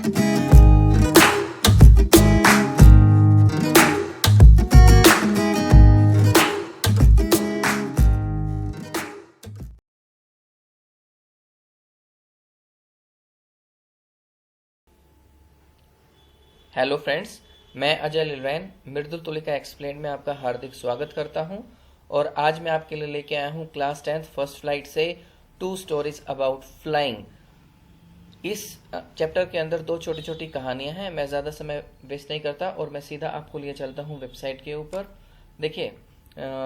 Hello friends, मैं अजय लिलवैन मृदुल Tulika explain में आपका हार्दिक स्वागत करता हूं। और आज मैं आपके लिए लेके आया हूं क्लास 10th फर्स्ट फ्लाइट से 2 स्टोरीज अबाउट फ्लाइंग। इस चैप्टर के अंदर 2 छोटी छोटी कहानियां हैं। मैं ज़्यादा समय वेस्ट नहीं करता और मैं सीधा आपको लिए चलता हूं वेबसाइट के ऊपर। देखिए,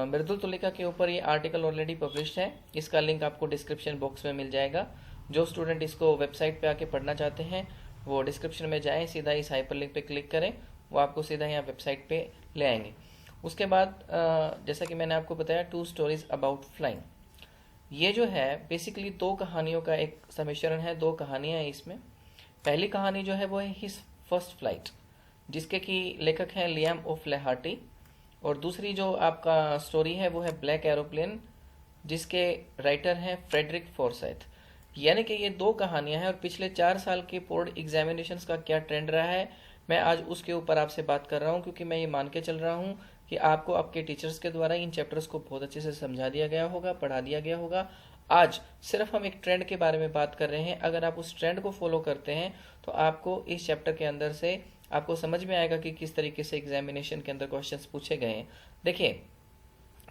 मृदुल तुलिका के ऊपर ये आर्टिकल ऑलरेडी पब्लिश्ड है। इसका लिंक आपको डिस्क्रिप्शन बॉक्स में मिल जाएगा। जो स्टूडेंट इसको वेबसाइट पे आके पढ़ना चाहते हैं वो डिस्क्रिप्शन में जाएं, सीधा इस हाइपरलिंक पे क्लिक करें, वो आपको सीधा यहाँ वेबसाइट पे ले आएंगे। उसके बाद जैसा कि मैंने आपको बताया 2 स्टोरीज अबाउट फ्लाइंग, ये जो है बेसिकली 2 कहानियों का एक सम्मिश्रण है। 2 कहानियाँ हैं इसमें। पहली कहानी जो है वो है हिज फर्स्ट फ्लाइट, जिसके कि लेखक हैं लियाम ओ फ्लैहर्टी। और दूसरी जो आपका स्टोरी है वो है ब्लैक एरोप्लेन, जिसके राइटर हैं फ्रेडरिक फॉरसाइथ। यानी कि ये 2 कहानियां हैं। और पिछले 4 साल के बोर्ड एग्जामिनेशंस का क्या ट्रेंड रहा है, मैं आज उसके ऊपर आपसे बात कर रहा हूं, क्योंकि मैं ये मान के चल रहा हूं कि आपको आपके टीचर्स के द्वारा इन चैप्टर्स को बहुत अच्छे से समझा दिया गया होगा, पढ़ा दिया गया होगा। आज सिर्फ हम एक ट्रेंड के बारे में बात कर रहे हैं। अगर आप उस ट्रेंड को फॉलो करते हैं तो आपको इस चैप्टर के अंदर से आपको समझ में आएगा कि किस तरीके से एग्जामिनेशन के अंदर क्वेश्चंस पूछे गए हैं। देखिए,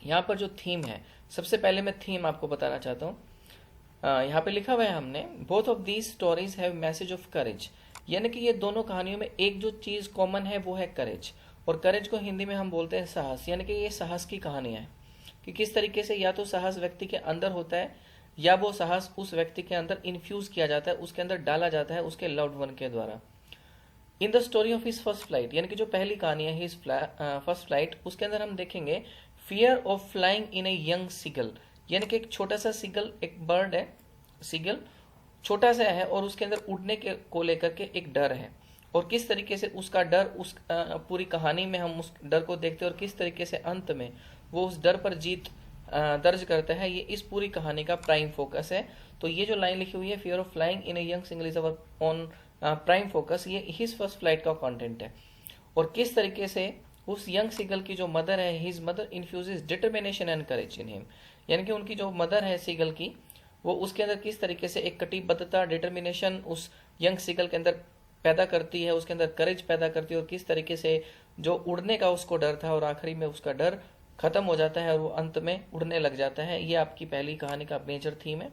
यहाँ पर जो थीम है, सबसे पहले मैं थीम आपको बताना चाहता हूँ। यहाँ पे लिखा हुआ है हमने, both of these stories have message of courage. यानी कि ये दोनों कहानियों में एक जो चीज कॉमन है वो है करेज। और करेज को हिंदी में हम बोलते हैं साहस। यानी कि ये साहस की कहानियां है कि किस तरीके से या तो साहस व्यक्ति के अंदर होता है या वो साहस उस व्यक्ति के अंदर इन्फ्यूज किया जाता है, उसके अंदर डाला जाता है उसके लव्ड वन के द्वारा। In the story of his first flight, यानी कि जो पहली कहानी है हिज फर्स्ट फ्लाइट, उसके अंदर हम देखेंगे fear of flying in a young seagull. यानी कि एक छोटा सा सीगल, एक बर्ड है, सीगल छोटा सा है और उसके अंदर उड़ने के को लेकर के एक डर है। और किस तरीके से उसका डर उस पूरी कहानी में हम उस डर को देखते हैं और किस तरीके से अंत में वो उस डर पर जीत दर्ज करता है, ये इस पूरी कहानी का प्राइम फोकस है। तो ये जो लाइन लिखी हुई है, fear of flying in a young single is our on prime focus, ये हिज फर्स्ट फ्लाइट का कंटेंट है। और किस तरीके से उस यंग सीगल की जो मदर है, his mother infuses determination and courage in him. यानी कि उनकी जो मदर है सीगल की, वो उसके अंदर किस तरीके से एक कटिबद्धता, डिटर्मिनेशन उस यंग सीगल के अंदर पैदा करती है, उसके अंदर करेज पैदा करती है। और किस तरीके से जो उड़ने का उसको डर था और आखिरी में उसका डर खत्म हो जाता है और वो अंत में उड़ने लग जाता है। ये आपकी पहली कहानी का मेजर थीम है।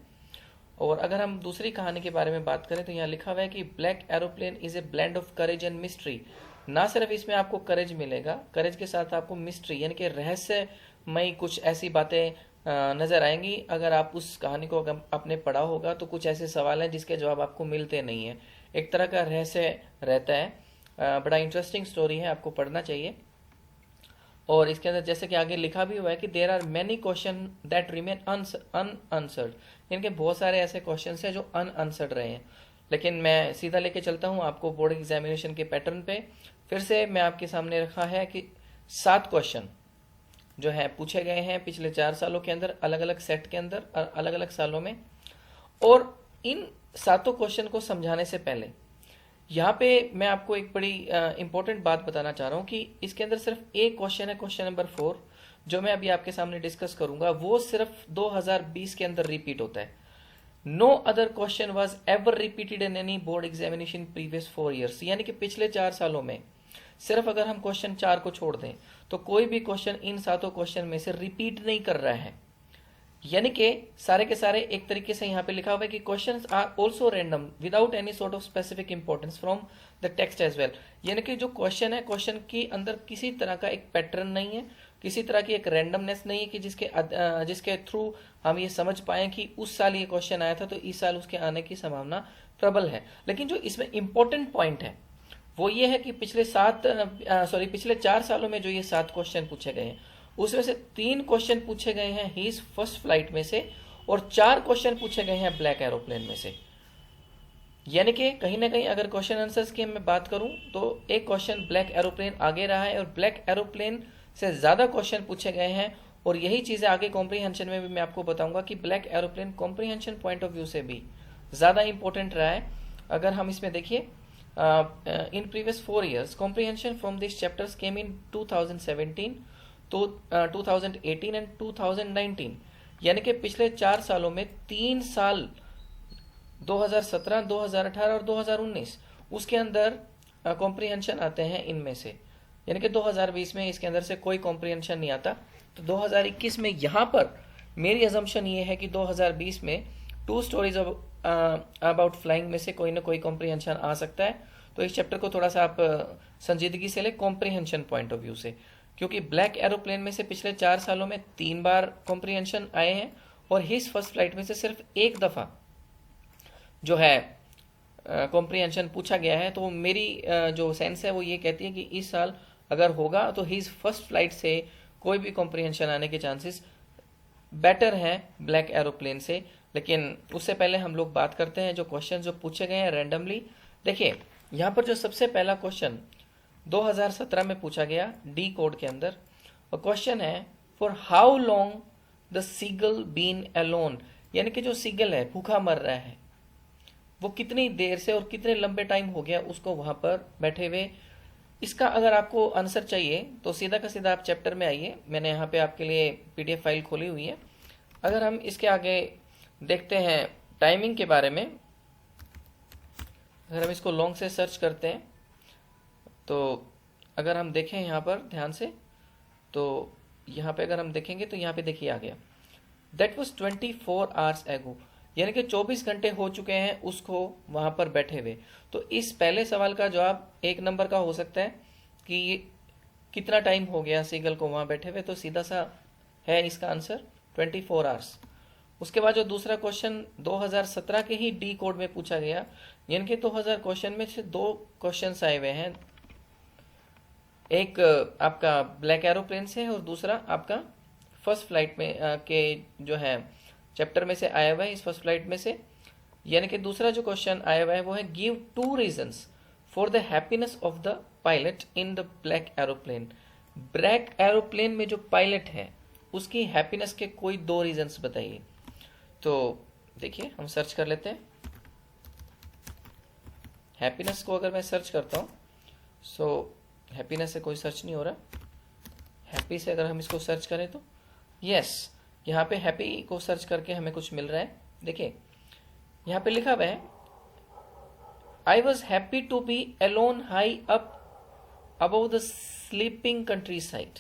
और अगर हम दूसरी कहानी के बारे में बात करें तो यहाँ लिखा हुआ है कि black aeroplane is a blend of courage and mystery. ना सिर्फ इसमें आपको करेज मिलेगा, करेज के साथ आपको मिस्ट्री यानी कि रहस्यमय कुछ ऐसी बातें नजर आएंगी। अगर आप उस कहानी को आपने पढ़ा होगा तो कुछ ऐसे सवाल हैं जिसके जवाब आपको मिलते नहीं है। एक तरह का रहस्य रहता है। बड़ा इंटरेस्टिंग स्टोरी है, आपको पढ़ना चाहिए। और इसके अंदर जैसे कि आगे लिखा भी हुआ है कि there are many question that remain unanswered. इनके बहुत सारे ऐसे क्वेश्चन हैं जो अनआंसर्ड रहे हैं। लेकिन मैं सीधा लेके चलता हूँ आपको बोर्ड एग्जामिनेशन के पैटर्न पे। फिर से मैं आपके सामने रखा है कि 7 क्वेश्चन जो है पूछे गए हैं पिछले 4 सालों के अंदर, अलग अलग सेट के अंदर, अलग अलग सालों में। और इन 7 क्वेश्चन को समझाने से पहले यहाँ पे मैं आपको एक बड़ी इंपॉर्टेंट बात बताना चाह रहा हूँ कि इसके अंदर सिर्फ एक क्वेश्चन है, क्वेश्चन नंबर 4, जो मैं अभी आपके सामने डिस्कस करूंगा, वो सिर्फ 2020 के अंदर रिपीट होता है। No other question was ever repeated in any board examination previous 4 years. यानी कि पिछले 4 सालों में सिर्फ अगर हम क्वेश्चन 4 को छोड़ दें तो कोई भी क्वेश्चन इन 7 क्वेश्चन में से रिपीट नहीं कर रहा है। यानी कि सारे के सारे एक तरीके से यहाँ पे लिखा हुआ है कि questions are also random without any sort of specific importance from the text as well. यानी कि जो क्वेश्चन है, क्वेश्चन के अंदर किसी तरह का एक पैटर्न नहीं है, किसी तरह की एक रैंडमनेस नहीं है कि जिसके थ्रू हम ये समझ पाए कि उस साल ये क्वेश्चन आया था तो इस साल उसके आने की संभावना प्रबल है। लेकिन जो इसमें इंपॉर्टेंट पॉइंट है वो ये है कि पिछले 4 सालों में जो ये 7 क्वेश्चन पूछे गए हैं, उसमें से 3 क्वेश्चन पूछे गए हैं हिज फर्स्ट फ्लाइट में से और 4 क्वेश्चन पूछे गए हैं ब्लैक एरोप्लेन में से। यानी कि कहीं ना कहीं अगर क्वेश्चन आंसर्स की मैं बात करूं तो एक क्वेश्चन ब्लैक एरोप्लेन आगे रहा है और ब्लैक एरोप्लेन से ज्यादा क्वेश्चन पूछे गए हैं। और यही चीजें आगे कॉम्प्रीहेंशन में भी मैं आपको बताऊंगा कि black aeroplane comprehension point of view से भी ज्यादा इंपॉर्टेंट रहा है। अगर हम इसमें देखिए in previous 4 years comprehension from these chapters came in 2017 to 2018 and 2019, यानी कि पिछले 4 सालों में 3 साल 2017, 2018 और 2019 उसके अंदर कॉम्प्रिहेंशन आते हैं इनमें से, यानी कि 2020 में इसके अंदर से कोई कॉम्प्रिहेंशन नहीं आता। तो 2021 में यहाँ पर मेरी अजम्पशन ये है कि 2020 में 2 स्टोरीज अबाउट फ्लाइंग में से कोई ना कोई कॉम्प्रिहेंशन आ सकता है। तो इस चैप्टर को थोड़ा सा आप संजीदगी से ले कॉम्प्रिहेंशन पॉइंट ऑफ व्यू से, क्योंकि ब्लैक एरोप्लेन में से पिछले 4 सालों में 3 बार कॉम्प्रिहेंशन आए हैं और हिज फर्स्ट फ्लाइट में से सिर्फ 1 दफ़ा जो है कॉम्प्रिहेंशन पूछा गया है। तो मेरी जो सेंस है वो ये कहती है कि इस साल अगर होगा तो हिज फर्स्ट फ्लाइट से कोई भी कॉम्प्रिहेंशन आने के चांसेस बेटर हैं ब्लैक एरोप्लेन से। लेकिन उससे पहले हम लोग बात करते हैं जो क्वेश्चन जो पूछे गए हैं रैंडमली। देखिए यहाँ पर जो सबसे पहला क्वेश्चन 2017 में पूछा गया डी कोड के अंदर, और क्वेश्चन है for how long the seagull been alone, यानी कि जो सीगल है भूखा मर रहा है वो कितनी देर से और कितने लंबे टाइम हो गया उसको वहां पर बैठे हुए। इसका अगर आपको आंसर चाहिए तो सीधा का सीधा आप चैप्टर में आइए, मैंने यहाँ पे आपके लिए पीडीएफ फाइल खोली हुई है। अगर हम इसके आगे देखते हैं टाइमिंग के बारे में, अगर हम इसको लॉन्ग से सर्च करते हैं तो अगर हम देखें यहाँ पर ध्यान से, तो यहाँ पे अगर हम देखेंगे तो यहाँ पे देखिए आ गया दैट वॉज 24 आवर्स एगो, यानी कि 24 घंटे हो चुके हैं उसको वहां पर बैठे हुए। तो इस पहले सवाल का जवाब 1 नंबर का हो सकता है कि कितना टाइम हो गया सीगल को वहां बैठे हुए, तो सीधा सा है इसका आंसर 24 आवर्स। उसके बाद जो दूसरा क्वेश्चन 2017 के ही डी कोड में पूछा गया, यानी कि 2000 क्वेश्चन में से 2 क्वेश्चन आए हुए हैं, एक आपका ब्लैक एरोप्लेन से और दूसरा आपका फर्स्ट फ्लाइट में के जो है चैप्टर में से आया हुआ है इस फर्स्ट फ्लाइट में से। यानी कि दूसरा जो क्वेश्चन आया हुआ है वो है give 2 reasons for the happiness of the pilot in the black aeroplane. Black aeroplane में जो पायलट है उसकी हैप्पीनेस के कोई 2 रीजंस बताइए। तो देखिए हम सर्च कर लेते हैं हैप्पीनेस को। अगर मैं सर्च करता हूँ सो हैप्पीनेस से कोई सर्च नहीं हो रहा, हैप्पी से अगर हम इसको सर्च करें तो यस यहाँ पे हैप्पी को सर्च करके हमें कुछ मिल रहा है। देखिए यहाँ पे लिखा हुआ है I was happy to be alone high up above the sleeping countryside.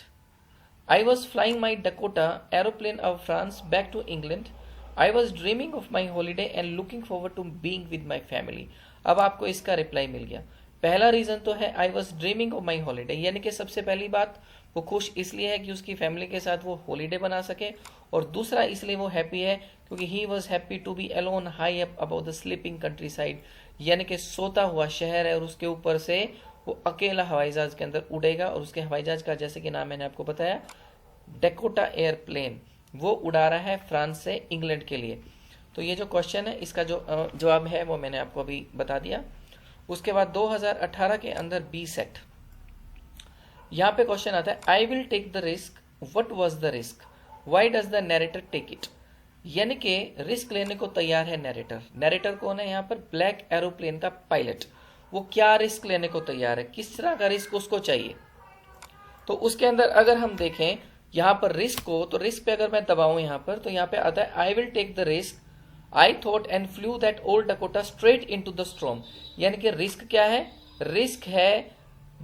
I was flying my Dakota aeroplane of France back to England. I was dreaming of my holiday and looking forward to being with my family. अब आपको इसका reply मिल गया। पहला reason तो है I was dreaming of my holiday, यानी कि सबसे पहली बात वो खुश इसलिए है कि उसकी फैमिली के साथ वो हॉलीडे बना सके, और दूसरा इसलिए वो हैप्पी है क्योंकि he was happy to be alone high up about the sleeping countryside, यानी कि सोता हुआ शहर है और उसके ऊपर से वो अकेला हवाई जहाज के अंदर उड़ेगा। और उसके हवाई जहाज का जैसे कि नाम मैंने आपको बताया डकोटा एयरप्लेन, वो उड़ा रहा है फ्रांस से इंग्लैंड के लिए। तो ये जो क्वेश्चन है इसका जो जवाब है वो मैंने आपको अभी बता दिया। उसके बाद 2018 के अंदर बी सेट, यहाँ पे क्वेश्चन आता है I will take the risk, what was the risk, why does the narrator take it. यानी कि रिस्क लेने को तैयार है नैरेटर। नैरेटर कौन है यहाँ पर? ब्लैक एरोप्लेन का पायलट। वो क्या रिस्क लेने को तैयार है, किस तरह का रिस्क उसको चाहिए। तो उसके अंदर अगर हम देखें यहाँ पर रिस्क को, तो रिस्क पे अगर मैं दबाऊं यहाँ पर तो यहाँ पे आता है I will take the risk, I thought and flew that old Dakota straight into the storm. यानी कि रिस्क क्या है? रिस्क है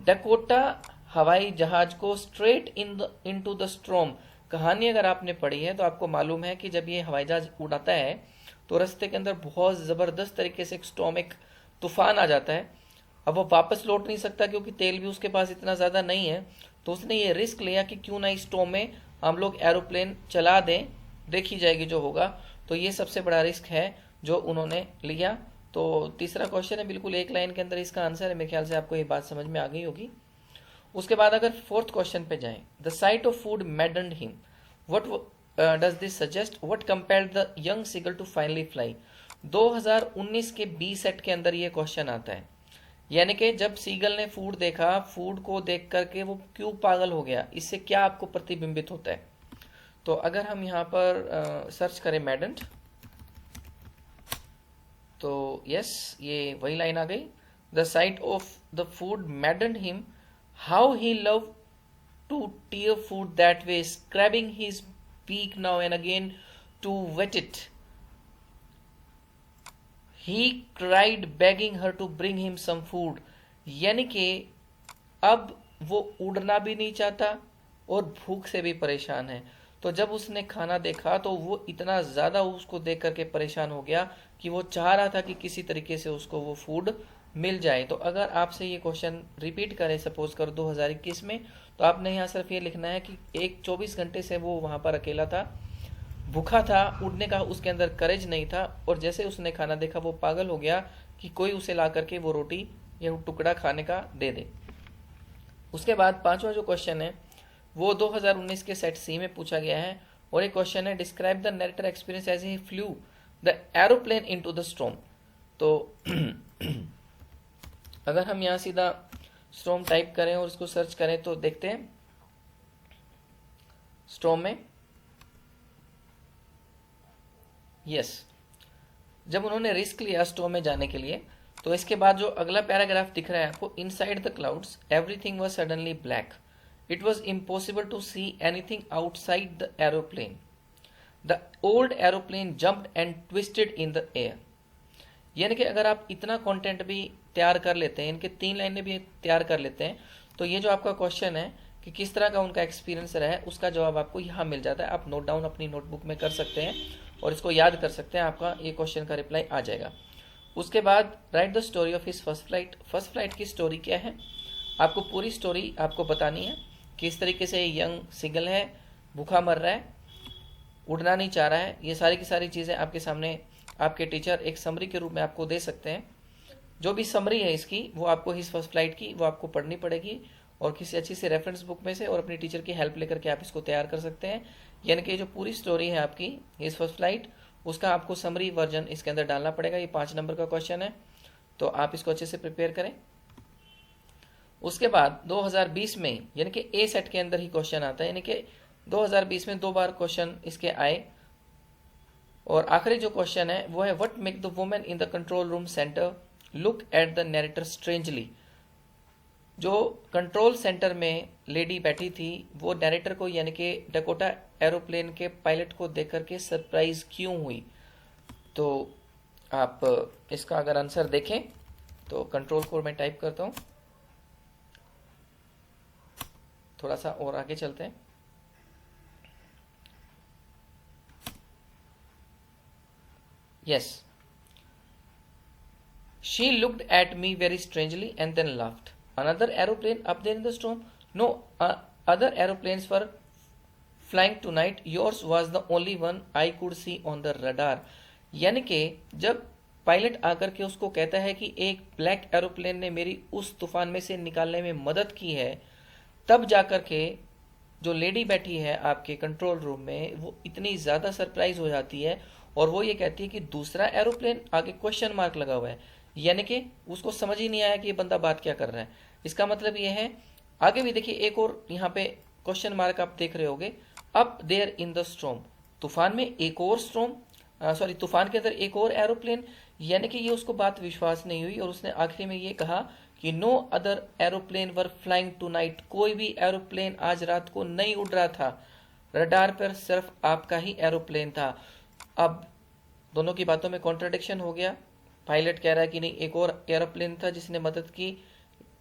डकोटा हवाई जहाज को स्ट्रेट इनटू द स्टॉर्म। कहानी अगर आपने पढ़ी है तो आपको मालूम है कि जब ये हवाई जहाज उड़ाता है तो रास्ते के अंदर बहुत जबरदस्त तरीके से एक स्टॉर्म, एक तूफान आ जाता है। अब वो वापस लौट नहीं सकता क्योंकि तेल भी उसके पास इतना ज्यादा नहीं है। तो उसने ये रिस्क लिया कि क्यों ना इस स्टॉर्म में हम लोग एरोप्लेन चला दें, देखी जाएगी जो होगा। तो ये सबसे बड़ा रिस्क है जो उन्होंने लिया। तो तीसरा क्वेश्चन है, बिल्कुल एक लाइन के अंदर इसका आंसर है। मेरे ख्याल से आपको ये बात समझ में आ गई होगी। उसके बाद अगर फोर्थ क्वेश्चन पे जाएं, the sight of food maddened him, what does this suggest, what compelled the young seagull to finally fly. 2019 के बी सेट के अंदर ये क्वेश्चन आता है। यानी कि जब सीगल ने फूड देखा, फूड को देख करके वो क्यों पागल हो गया, इससे क्या आपको प्रतिबिंबित होता है। तो अगर हम यहाँ पर सर्च करें मैडन्ड, तो यस ये वही लाइन आ गई। The sight of the food maddened him. How he loved to tear food that way, scrubbing his beak now and again to wet it. He cried, begging her to bring him some food. यानी कि अब वो उड़ना भी नहीं चाहता और भूख से भी परेशान है। तो जब उसने खाना देखा तो वो इतना ज़्यादा उसको देख करके परेशान हो गया कि वो चाह रहा था कि किसी तरीके से उसको वो फूड मिल जाए। तो अगर आपसे ये क्वेश्चन रिपीट करें सपोज कर 2021 में, तो आपने यहाँ सिर्फ ये लिखना है कि एक 24 घंटे से वो वहाँ पर अकेला था, भूखा था, उड़ने का उसके अंदर करेज नहीं था, और जैसे उसने खाना देखा वो पागल हो गया कि कोई उसे ला करके वो रोटी या टुकड़ा खाने का दे दे। उसके बाद पांचवा जो क्वेश्चन है वो 2019 के सेट सी में पूछा गया है, और एक क्वेश्चन है describe the narrator experience as he flew the aeroplane into the storm. तो अगर हम यहाँ सीधा स्टॉर्म टाइप करें और इसको सर्च करें तो देखते हैं स्टॉर्म में यस, जब उन्होंने रिस्क लिया स्टॉर्म में जाने के लिए, तो इसके बाद जो अगला पैराग्राफ दिख रहा है आपको, inside the clouds everything was suddenly black, it was impossible to see anything outside the aeroplane, the old aeroplane jumped and twisted in the air. यानी कि अगर आप इतना कंटेंट भी तैयार कर लेते हैं, इनके 3 लाइनें भी तैयार कर लेते हैं, तो ये जो आपका क्वेश्चन है कि किस तरह का उनका एक्सपीरियंस रहा है, उसका जवाब आपको यहाँ मिल जाता है। आप नोट डाउन अपनी नोटबुक में कर सकते हैं और इसको याद कर सकते हैं, आपका ये क्वेश्चन का रिप्लाई आ जाएगा। उसके बाद right the story of his first flight. First flight की स्टोरी क्या है, आपको पूरी स्टोरी आपको बतानी है। किस तरीके से यंग सिंगल है, भूखा मर रहा है, उड़ना नहीं चाह रहा है, ये सारी की सारी चीज़ें आपके सामने आपके टीचर एक समरी के रूप में आपको दे सकते हैं। जो भी समरी है इसकी वो आपको हिज फर्स्ट फ्लाइट की वो आपको पढ़नी पड़ेगी, और किसी अच्छी सी रेफरेंस बुक में से और अपनी टीचर की हेल्प लेकर के आप इसको तैयार कर सकते हैं। यानी कि जो पूरी स्टोरी है आपकी हिज फर्स्ट फ्लाइट, उसका आपको समरी वर्जन इसके अंदर डालना पड़ेगा। ये 5 नंबर का क्वेश्चन है, तो आप इसको अच्छे से प्रिपेयर करें। उसके बाद 2020 में यानी कि ए सेट के अंदर ही क्वेश्चन आता है, यानी कि 2020 में 2 बार क्वेश्चन इसके आए, और आखिरी जो क्वेश्चन है वो है what make the women in the control room centre look at the narrator strangely. जो कंट्रोल सेंटर में लेडी बैठी थी वो नैरेटर को यानी कि डकोटा एरोप्लेन के पायलट को देख करके सरप्राइज क्यों हुई। तो आप इसका अगर आंसर देखें तो कंट्रोल को मैं टाइप करता हूं, थोड़ा सा और आगे चलते हैं। Yes. She looked at me very strangely and then laughed. Another aeroplane up there in the storm? No, other aeroplanes were flying tonight. Yours was the only one I could see on the radar. यानी कि जब pilot आकर के उसको कहता है कि एक ब्लैक एरोप्लेन ने मेरी उस तूफान में से निकालने में मदद की है, तब जाकर के जो लेडी बैठी है आपके कंट्रोल रूम में वो इतनी ज़्यादा सरप्राइज हो जाती है, और वो ये कहती है कि दूसरा एरोप्लेन, आगे क्वेश्चन मार्क लगा हुआ है, यानी कि उसको समझ ही नहीं आया कि ये बंदा बात क्या कर रहा है। इसका मतलब ये है, आगे भी देखिए एक और यहाँ पे क्वेश्चन मार्क आप देख रहे होगे, up there in the storm, तूफान में एक और स्टॉर्म, सॉरी तूफान के अंदर एक और एरोप्लेन। यानी कि ये उसको बात विश्वास नहीं हुई, और उसने आखिरी में ये कहा कि no other aeroplane were flying tonight, कोई भी एरोप्लेन आज रात को नहीं उड़ रहा था, रडार पर सिर्फ आपका ही एरोप्लेन था। अब दोनों की बातों में कॉन्ट्रडिक्शन हो गया, पायलट कह रहा है कि नहीं एक और एरोप्लेन था जिसने मदद की,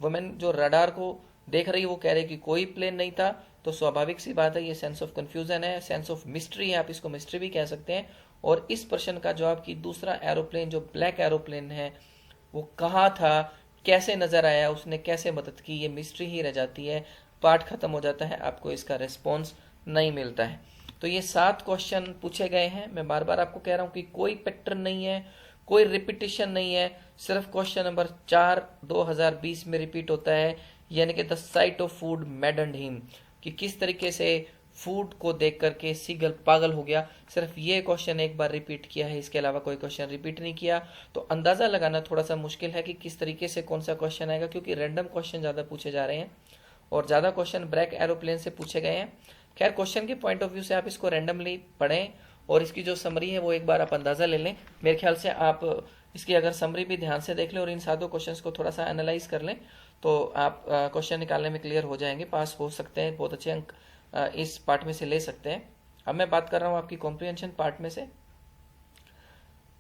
वुमेन जो रडार को देख रही वो कह रही कि कोई प्लेन नहीं था। तो स्वाभाविक सी बात है, ये सेंस ऑफ कंफ्यूजन है, सेंस ऑफ मिस्ट्री है, आप इसको मिस्ट्री भी कह सकते हैं। और इस प्रश्न का जवाब कि दूसरा एरोप्लेन जो ब्लैक एरोप्लेन है वो कहाँ था, कैसे नजर आया, उसने कैसे मदद की, ये मिस्ट्री ही रह जाती है, पार्ट खत्म हो जाता है, आपको इसका रिस्पॉन्स नहीं मिलता है। तो ये 7 क्वेश्चन पूछे गए हैं। मैं बार बार आपको कह रहा हूँ कि कोई पैटर्न नहीं है, कोई रिपीटिशन नहीं है, सिर्फ क्वेश्चन नंबर 4 2020 में रिपीट होता है, यानी कि the sight of food maddened him, कि किस तरीके से फूड को देख करके सीगल पागल हो गया। सिर्फ ये क्वेश्चन एक बार रिपीट किया है, इसके अलावा कोई क्वेश्चन रिपीट नहीं किया। तो अंदाजा लगाना थोड़ा सा मुश्किल है कि किस तरीके से कौन सा क्वेश्चन आएगा, क्योंकि रैंडम क्वेश्चन ज़्यादा पूछे जा रहे हैं और ज़्यादा क्वेश्चन ब्लैक एरोप्लेन से पूछे गए हैं। खैर क्वेश्चन के पॉइंट ऑफ व्यू से आप इसको रैंडमली पढ़ें और इसकी जो समरी है वो एक बार आप अंदाज़ा ले लें। मेरे ख्याल से आप इसकी अगर समरी भी ध्यान से देख लें और इन सादों क्वेश्चंस को थोड़ा सा एनालाइज कर लें तो आप क्वेश्चन निकालने में क्लियर हो जाएंगे, पास हो सकते हैं, बहुत अच्छे अंक इस पार्ट में से ले सकते हैं। अब मैं बात कर रहा हूँ आपकी कॉम्प्रिहेंशन पार्ट में से।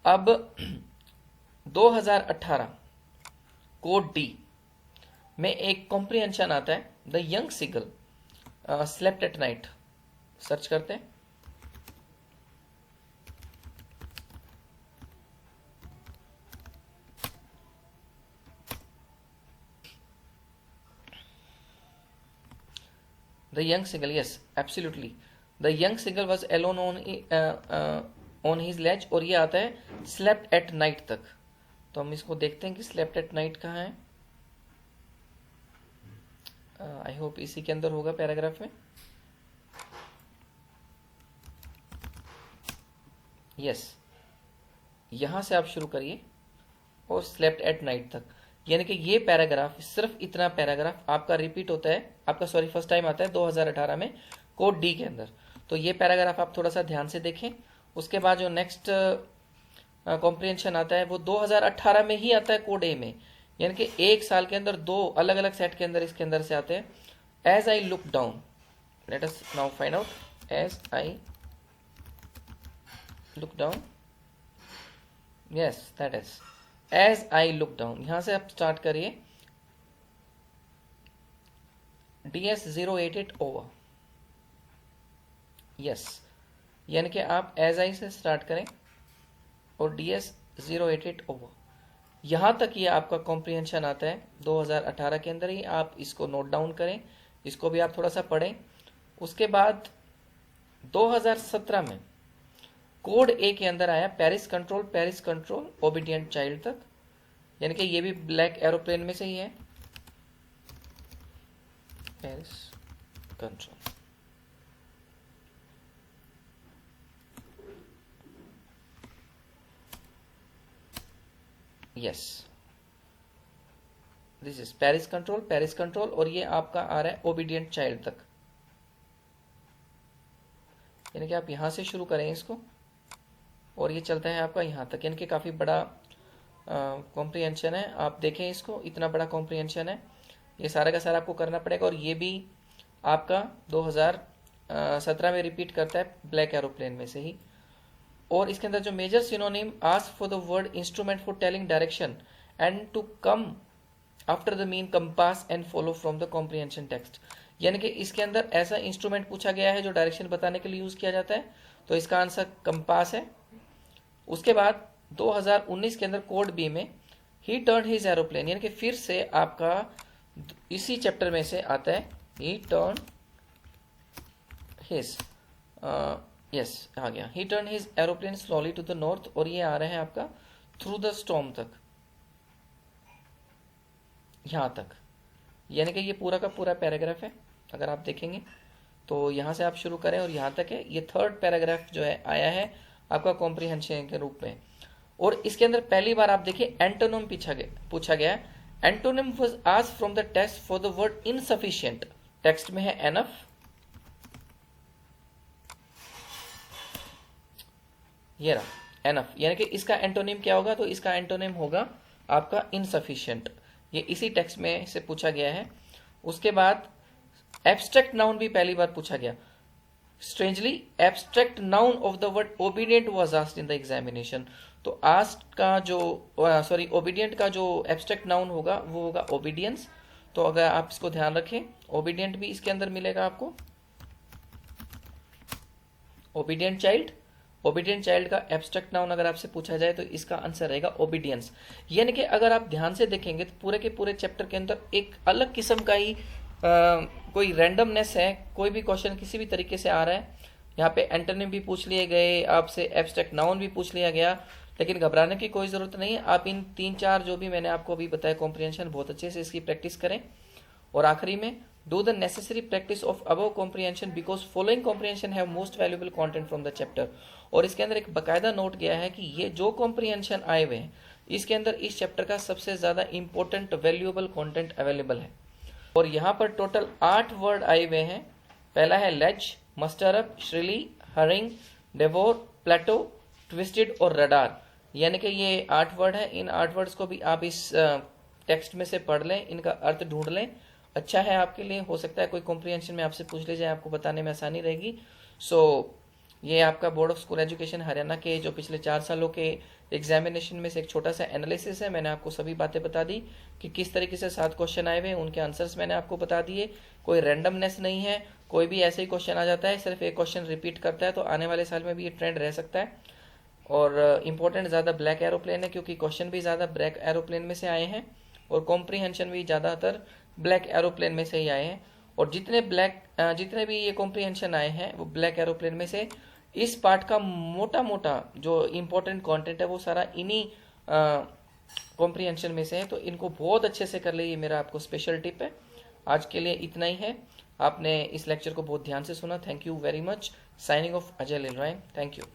अब 2018 कोड डी में एक कॉम्प्रिहेंशन आता है, the young seagull slept at night. Search करते हैं। The young seagull, yes, absolutely. The young seagull was alone on his ledge, और ये आता है slept at night तक। तो हम इसको देखते हैं कि slept at night कहाँ है। आई होप इसी के अंदर होगा पैराग्राफ में। यस, यहां से आप शुरू करिए और slept at night तक, यानी कि ये पैराग्राफ, सिर्फ इतना पैराग्राफ आपका रिपीट होता है, आपका सॉरी फर्स्ट टाइम आता है 2018 में कोड डी के अंदर। तो ये पैराग्राफ आप थोड़ा सा ध्यान से देखें। उसके बाद जो नेक्स्ट कॉम्प्रिहेंशन आता है वो 2018 में ही आता है कोड ए में, यानी कि एक साल के अंदर दो अलग अलग सेट के अंदर इसके अंदर से आते हैं। As I look down, let us now find out. As I look down, yes that is as I look down. यहां से आप स्टार्ट करिए DS088 ओवर। यस, यानी कि आप एज आई से स्टार्ट करें और DS088 ओवर, यहां तक ये आपका कॉम्प्रिहेंशन आता है 2018 के अंदर ही। आप इसको नोट डाउन करें, इसको भी आप थोड़ा सा पढ़ें। उसके बाद 2017 में कोड ए के अंदर आया पेरिस कंट्रोल ओबीडियंट चाइल्ड तक, यानी कि ये भी ब्लैक एरोप्लेन में से ही है। Paris control, yes, this is Paris control, और ये आपका आ रहा है ओबीडियंट चाइल्ड तक, यानी कि आप यहां से शुरू करें इसको और ये चलता है आपका यहाँ तक, यानी कि काफ़ी बड़ा कॉम्प्रिहेंशन है। आप देखें इसको, इतना बड़ा कॉम्प्रिहेंशन है, ये सारा का सारा आपको करना पड़ेगा। और ये भी आपका 2017 में रिपीट करता है ब्लैक एरोप्लेन में से ही। और इसके अंदर जो major synonym, ask for the word instrument for telling direction and to come after the mean compass and follow from the comprehension text, यानी कि इसके अंदर ऐसा इंस्ट्रूमेंट पूछा गया है जो डायरेक्शन बताने के लिए यूज किया जाता है, तो इसका आंसर कंपास है। उसके बाद 2019 के अंदर कोड बी में ही टर्न हिज एरोप्लेन, यानी कि फिर से आपका इसी चैप्टर में से आता है ही टर्न हिज, यस आ गया, he turn his aeroplane slowly to the north, और ये आ रहा है आपका थ्रू द स्टॉर्म तक, यहां तक, यानी कि ये पूरा का पूरा पैराग्राफ है। अगर आप देखेंगे तो यहां से आप शुरू करें और यहां तक है। ये थर्ड पैराग्राफ जो है आया है आपका कॉम्प्रिहेंशन के रूप में। और इसके अंदर पहली बार आप देखिए एंटोनिम पूछा गया। Antonym was asked from the text for the word insufficient, text में है एनफ, ये रहा एनफ, यानी कि इसका एंटोनिम क्या होगा, तो इसका एंटोनिम होगा आपका इनसफिशिएंट। ये इसी टेक्स्ट में से पूछा गया है। उसके बाद एब्स्ट्रैक्ट नाउन भी पहली बार पूछा गया। Strangely, abstract noun of the word obedient was asked in the examination. तो asked का जो obedient का जो abstract noun होगा वो होगा obedience। तो अगर आप इसको ध्यान रखें, obedient भी इसके अंदर मिलेगा आपको। obedient child का abstract noun अगर आपसे पूछा जाए तो इसका आंसर रहेगा obedience। यानी कि अगर आप ध्यान से देखेंगे तो पूरे के पूरे चैप्टर के अंदर एक अलग किस्म का ही कोई रैंडमनेस है, कोई भी क्वेश्चन किसी भी तरीके से आ रहा है। यहाँ पे एंटोनिम भी पूछ लिए गए, आपसे एब्स्ट्रैक्ट नाउन भी पूछ लिया गया, लेकिन घबराने की कोई ज़रूरत नहीं है। आप इन 3-4 जो भी मैंने आपको अभी बताया कॉम्प्रिहेंशन, बहुत अच्छे से इसकी प्रैक्टिस करें। और आखिरी में do the necessary practice of above comprehension because following comprehension have most valuable content from the chapter. और इसके अंदर एक बाकायदा नोट गया है कि ये जो कॉम्प्रिहेंशन आए हुए हैं इसके अंदर इस चैप्टर का सबसे ज़्यादा इंपॉर्टेंट वैल्यूएबल कॉन्टेंट अवेलेबल है। और यहाँ पर टोटल 8 वर्ड आए हुए हैं। पहला है लेज, मस्टर अप, श्रिली, हरिंग, डेवोर, प्लेटो, ट्विस्टेड और रडार। यानी कि ये 8 वर्ड है, इन 8 वर्ड्स को भी आप इस टेक्स्ट में से पढ़ लें, इनका अर्थ ढूंढ लें, अच्छा है आपके लिए। हो सकता है कोई कॉम्प्रिहेंशन में आपसे पूछ ले जाए, आपको बताने में आसानी रहेगी। सो ये आपका board of school education Haryana के जो पिछले 4 सालों के एग्जामिनेशन में से एक छोटा सा एनालिसिस है। मैंने आपको सभी बातें बता दी कि किस तरीके से 7 क्वेश्चन आए हुए हैं, उनके आंसर्स मैंने आपको बता दिए। कोई रैंडमनेस नहीं है, कोई भी ऐसे ही क्वेश्चन आ जाता है, सिर्फ एक क्वेश्चन रिपीट करता है, तो आने वाले साल में भी ये ट्रेंड रह सकता है। और इम्पोर्टेंट ज़्यादा ब्लैक एरोप्लेन है, क्योंकि क्वेश्चन भी ज़्यादा ब्लैक एरोप्लेन में से आए हैं और कॉम्प्रीहेंशन भी ज़्यादातर ब्लैक एरोप्लेन में से ही आए हैं। और जितने भी ये कॉम्प्रीहेंशन आए हैं वो ब्लैक एरोप्लेन में से। इस पार्ट का मोटा मोटा जो इम्पोर्टेंट कंटेंट है वो सारा इन्हीं कॉम्प्रीहेंशन में से है, तो इनको बहुत अच्छे से कर ले, ये मेरा आपको स्पेशल टिप है। आज के लिए इतना ही है। आपने इस लेक्चर को बहुत ध्यान से सुना, thank you very much. Signing off Ajay लिलरायन, थैंक यू।